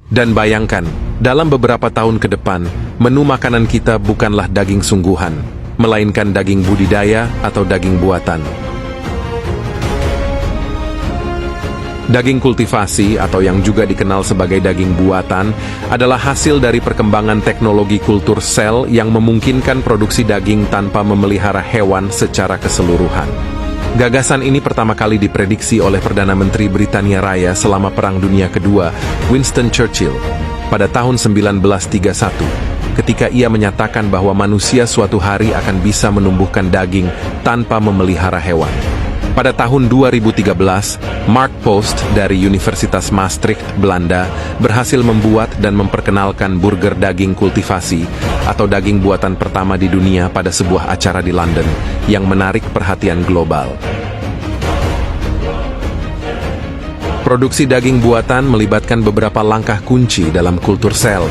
Dan bayangkan, dalam beberapa tahun ke depan, menu makanan kita bukanlah daging sungguhan, melainkan daging budidaya atau daging buatan. Daging kultivasi atau yang juga dikenal sebagai daging buatan adalah hasil dari perkembangan teknologi kultur sel yang memungkinkan produksi daging tanpa memelihara hewan secara keseluruhan. Gagasan ini pertama kali diprediksi oleh Perdana Menteri Britania Raya selama Perang Dunia Kedua, Winston Churchill, pada tahun 1931, ketika ia menyatakan bahwa manusia suatu hari akan bisa menumbuhkan daging tanpa memelihara hewan. Pada tahun 2013, Mark Post dari Universitas Maastricht, Belanda, berhasil membuat dan memperkenalkan burger daging kultivasi atau daging buatan pertama di dunia pada sebuah acara di London yang menarik perhatian global. Produksi daging buatan melibatkan beberapa langkah kunci dalam kultur sel.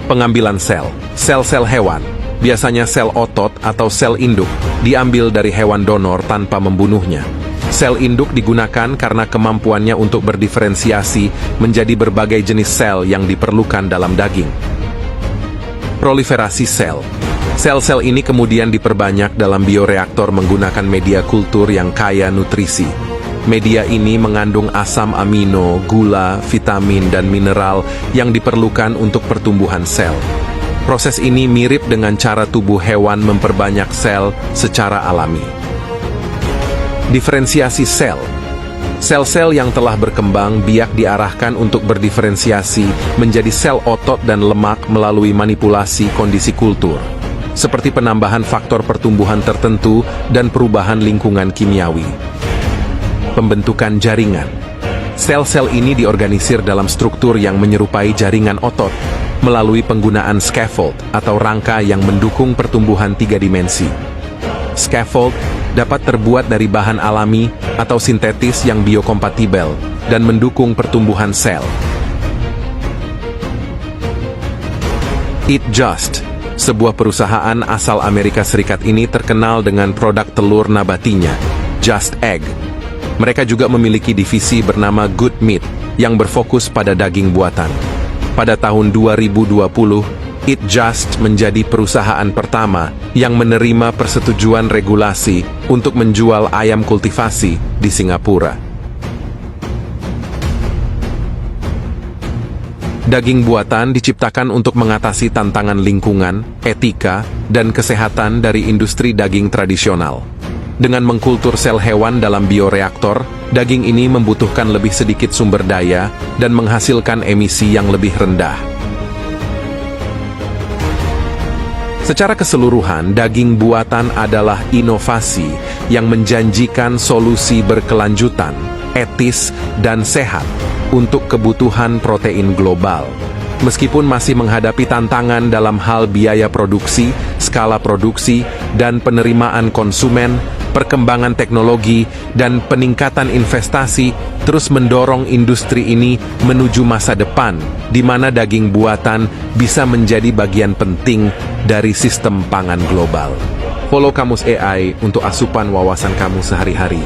Pengambilan sel, sel-sel hewan, biasanya sel otot atau sel induk, diambil dari hewan donor tanpa membunuhnya. Sel induk digunakan karena kemampuannya untuk berdiferensiasi menjadi berbagai jenis sel yang diperlukan dalam daging. Proliferasi sel. Sel-sel ini kemudian diperbanyak dalam bioreaktor menggunakan media kultur yang kaya nutrisi. Media ini mengandung asam amino, gula, vitamin, dan mineral yang diperlukan untuk pertumbuhan sel. Proses ini mirip dengan cara tubuh hewan memperbanyak sel secara alami. Diferensiasi sel. Sel-sel yang telah berkembang biak diarahkan untuk berdiferensiasi menjadi sel otot dan lemak melalui manipulasi kondisi kultur, seperti penambahan faktor pertumbuhan tertentu dan perubahan lingkungan kimiawi. Pembentukan jaringan. Sel-sel ini diorganisir dalam struktur yang menyerupai jaringan otot, melalui penggunaan scaffold atau rangka yang mendukung pertumbuhan 3 dimensi. Scaffold dapat terbuat dari bahan alami atau sintetis yang biokompatibel dan mendukung pertumbuhan sel. Eat Just, sebuah perusahaan asal Amerika Serikat ini terkenal dengan produk telur nabatinya, Just Egg. Mereka juga memiliki divisi bernama Good Meat yang berfokus pada daging buatan. Pada tahun 2020, Eat Just menjadi perusahaan pertama yang menerima persetujuan regulasi untuk menjual ayam kultivasi di Singapura. Daging buatan diciptakan untuk mengatasi tantangan lingkungan, etika, dan kesehatan dari industri daging tradisional. Dengan mengkultur sel hewan dalam bioreaktor, daging ini membutuhkan lebih sedikit sumber daya dan menghasilkan emisi yang lebih rendah. Secara keseluruhan, daging buatan adalah inovasi yang menjanjikan solusi berkelanjutan, etis, dan sehat untuk kebutuhan protein global. Meskipun masih menghadapi tantangan dalam hal biaya produksi, skala produksi, dan penerimaan konsumen, perkembangan teknologi, dan peningkatan investasi terus mendorong industri ini menuju masa depan, di mana daging buatan bisa menjadi bagian penting dari sistem pangan global. Follow Kamus AI untuk asupan wawasan kamu sehari-hari.